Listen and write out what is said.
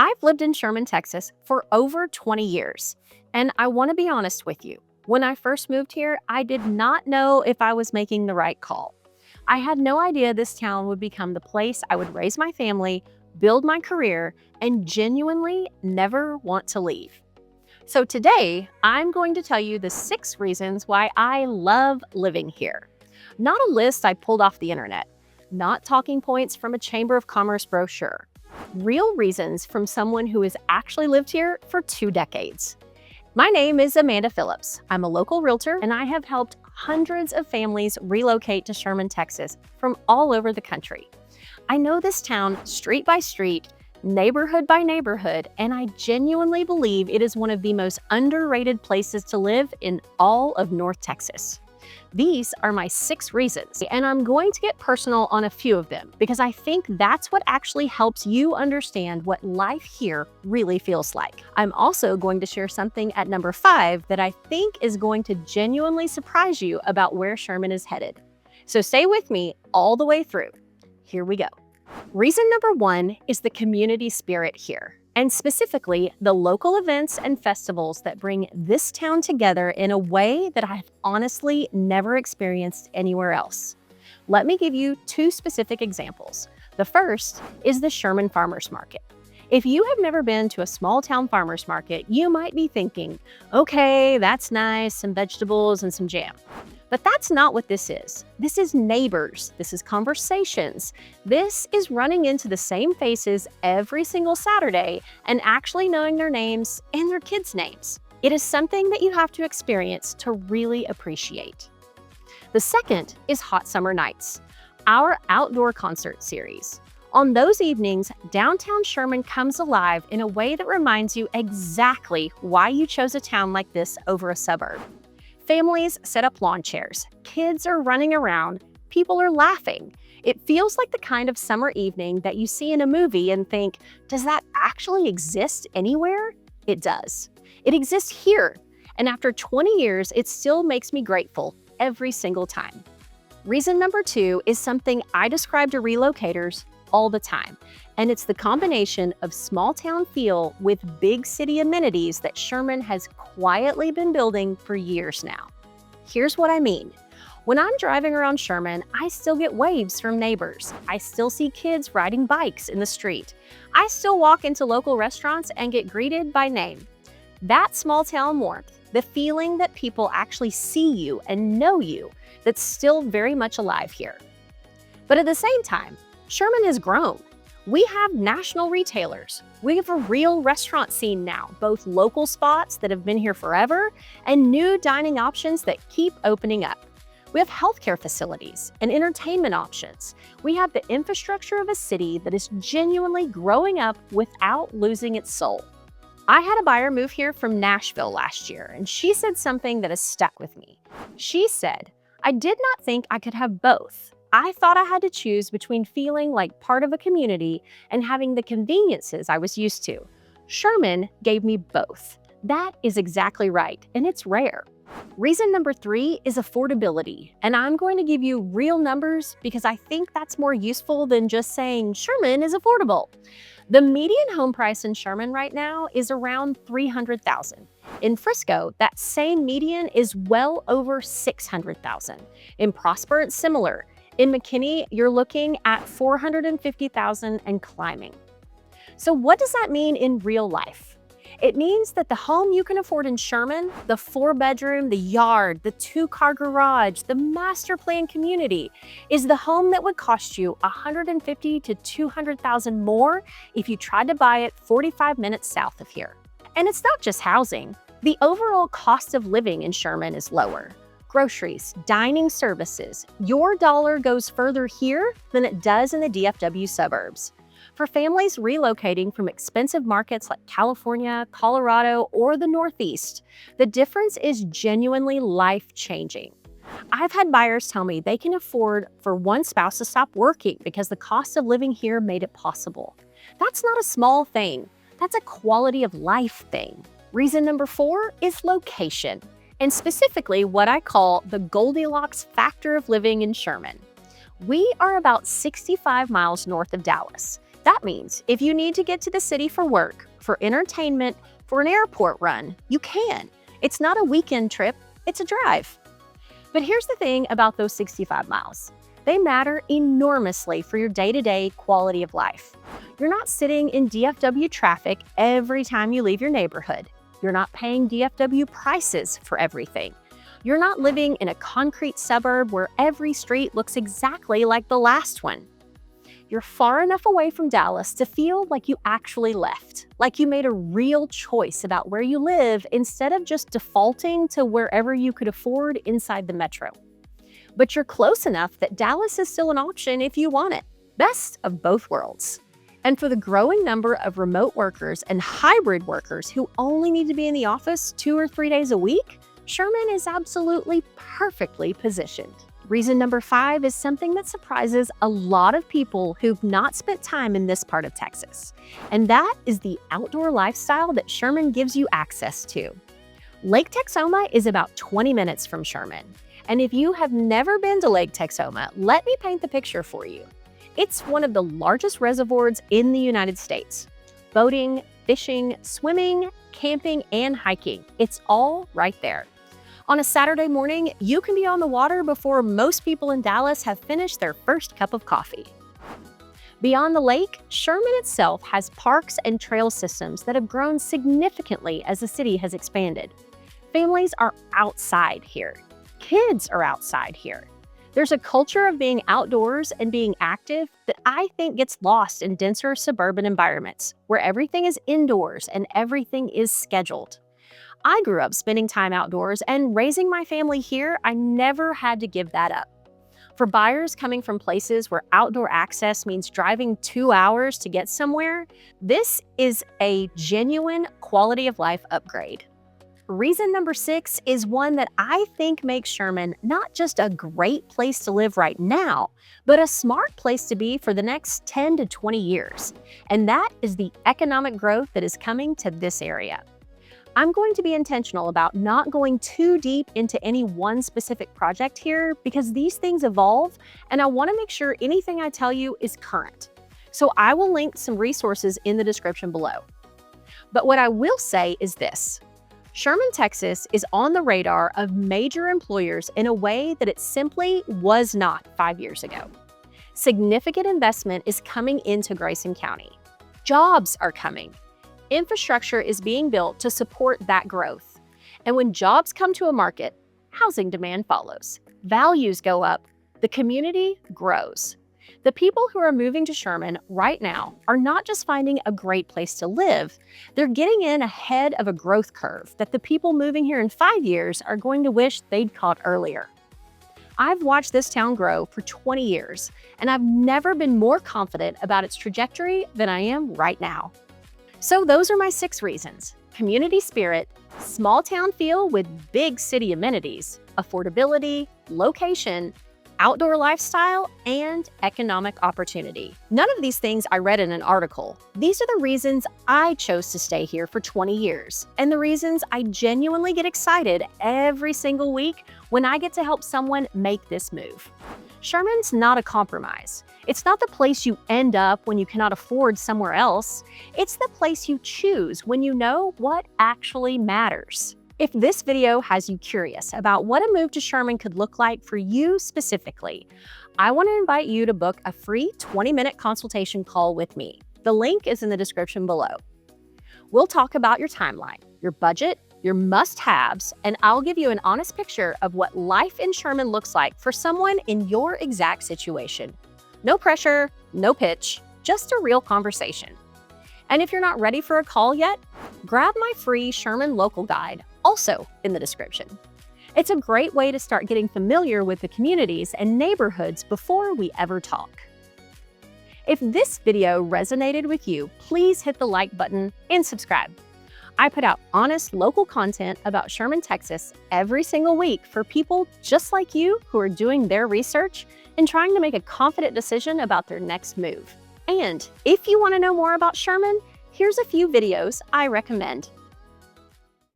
I've lived in Sherman, Texas for over 20 years, and I want to be honest with you. When I first moved here, I did not know if I was making the right call. I had no idea this town would become the place I would raise my family, build my career, and genuinely never want to leave. So today, I'm going to tell you the 6 reasons why I love living here. Not a list I pulled off the internet, not talking points from a Chamber of Commerce brochure. Real reasons from someone who has actually lived here for 2 decades. My name is Amanda Phillips. I'm a local realtor, and I have helped hundreds of families relocate to Sherman, Texas from all over the country. I know this town street by street, neighborhood by neighborhood, and I genuinely believe it is one of the most underrated places to live in all of North Texas. These are my 6 reasons, and I'm going to get personal on a few of them because I think that's what actually helps you understand what life here really feels like. I'm also going to share something at number 5 that I think is going to genuinely surprise you about where Sherman is headed. So stay with me all the way through. Here we go. Reason number 1 is the community spirit here, and specifically the local events and festivals that bring this town together in a way that I've honestly never experienced anywhere else. Let me give you 2 specific examples. The first is the Sherman Farmers Market. If you have never been to a small town farmers market, you might be thinking, okay, that's nice, some vegetables and some jam. But that's not what this is. This is neighbors. This is conversations. This is running into the same faces every single Saturday and actually knowing their names and their kids' names. It is something that you have to experience to really appreciate. The second is Hot Summer Nights, our outdoor concert series. On those evenings, downtown Sherman comes alive in a way that reminds you exactly why you chose a town like this over a suburb. Families set up lawn chairs, kids are running around, people are laughing. It feels like the kind of summer evening that you see in a movie and think, does that actually exist anywhere? It does. It exists here. And after 20 years, it still makes me grateful every single time. Reason number 2 is something I describe to relocators all the time, and it's the combination of small town feel with big city amenities that Sherman has quietly been building for years now. Here's what I mean. When I'm driving around Sherman, I still get waves from neighbors. I still see kids riding bikes in the street. I still walk into local restaurants and get greeted by name. That small town warmth, the feeling that people actually see you and know you, that's still very much alive here. But at the same time, Sherman has grown. We have national retailers. We have a real restaurant scene now, both local spots that have been here forever and new dining options that keep opening up. We have healthcare facilities and entertainment options. We have the infrastructure of a city that is genuinely growing up without losing its soul. I had a buyer move here from Nashville last year, and she said something that has stuck with me. She said, "I did not think I could have both. I thought I had to choose between feeling like part of a community and having the conveniences I was used to. Sherman gave me both." That is exactly right, and it's rare. Reason number 3 is affordability, and I'm going to give you real numbers because I think that's more useful than just saying Sherman is affordable. The median home price in Sherman right now is around $300,000. In Frisco, that same median is well over $600,000. In Prosper, it's similar. In McKinney, you're looking at $450,000 and climbing. So what does that mean in real life? It means that the home you can afford in Sherman, the 4-bedroom, the yard, the 2-car garage, the master plan community, is the home that would cost you $150,000 to $200,000 more if you tried to buy it 45 minutes south of here. And it's not just housing. The overall cost of living in Sherman is lower. Groceries, dining services, your dollar goes further here than it does in the DFW suburbs. For families relocating from expensive markets like California, Colorado, or the Northeast, the difference is genuinely life-changing. I've had buyers tell me they can afford for one spouse to stop working because the cost of living here made it possible. That's not a small thing. That's a quality of life thing. Reason number 4 is location, and specifically what I call the Goldilocks factor of living in Sherman. We are about 65 miles north of Dallas. That means if you need to get to the city for work, for entertainment, for an airport run, you can. It's not a weekend trip, it's a drive. But here's the thing about those 65 miles. They matter enormously for your day-to-day quality of life. You're not sitting in DFW traffic every time you leave your neighborhood. You're not paying DFW prices for everything. You're not living in a concrete suburb where every street looks exactly like the last one. You're far enough away from Dallas to feel like you actually left, like you made a real choice about where you live instead of just defaulting to wherever you could afford inside the metro. But you're close enough that Dallas is still an option if you want it. Best of both worlds. And for the growing number of remote workers and hybrid workers who only need to be in the office 2 or 3 days a week, Sherman is absolutely perfectly positioned. Reason number 5 is something that surprises a lot of people who've not spent time in this part of Texas. And that is the outdoor lifestyle that Sherman gives you access to. Lake Texoma is about 20 minutes from Sherman. And if you have never been to Lake Texoma, let me paint the picture for you. It's one of the largest reservoirs in the United States. Boating, fishing, swimming, camping, and hiking, it's all right there. On a Saturday morning, you can be on the water before most people in Dallas have finished their first cup of coffee. Beyond the lake, Sherman itself has parks and trail systems that have grown significantly as the city has expanded. Families are outside here. Kids are outside here. There's a culture of being outdoors and being active that I think gets lost in denser suburban environments, where everything is indoors and everything is scheduled. I grew up spending time outdoors, and raising my family here, I never had to give that up. For buyers coming from places where outdoor access means driving 2 hours to get somewhere, this is a genuine quality of life upgrade. Reason number 6 is one that I think makes Sherman not just a great place to live right now, but a smart place to be for the next 10 to 20 years. And that is the economic growth that is coming to this area. I'm going to be intentional about not going too deep into any one specific project here because these things evolve and I want to make sure anything I tell you is current. So I will link some resources in the description below. But what I will say is this. Sherman, Texas is on the radar of major employers in a way that it simply was not 5 years ago. Significant investment is coming into Grayson County. Jobs are coming. Infrastructure is being built to support that growth. And when jobs come to a market, housing demand follows. Values go up. The community grows. The people who are moving to Sherman right now are not just finding a great place to live, they're getting in ahead of a growth curve that the people moving here in 5 years are going to wish they'd caught earlier. I've watched this town grow for 20 years, and I've never been more confident about its trajectory than I am right now. So those are my 6 reasons: community spirit, small town feel with big city amenities, affordability, location, outdoor lifestyle, and economic opportunity. None of these things I read in an article. These are the reasons I chose to stay here for 20 years, and the reasons I genuinely get excited every single week when I get to help someone make this move. Sherman's not a compromise. It's not the place you end up when you cannot afford somewhere else. It's the place you choose when you know what actually matters. If this video has you curious about what a move to Sherman could look like for you specifically, I want to invite you to book a free 20-minute consultation call with me. The link is in the description below. We'll talk about your timeline, your budget, your must-haves, and I'll give you an honest picture of what life in Sherman looks like for someone in your exact situation. No pressure, no pitch, just a real conversation. And if you're not ready for a call yet, grab my free Sherman Local Guide, also in the description. It's a great way to start getting familiar with the communities and neighborhoods before we ever talk. If this video resonated with you, please hit the like button and subscribe. I put out honest local content about Sherman, Texas every single week for people just like you who are doing their research and trying to make a confident decision about their next move. And if you want to know more about Sherman, here's a few videos I recommend.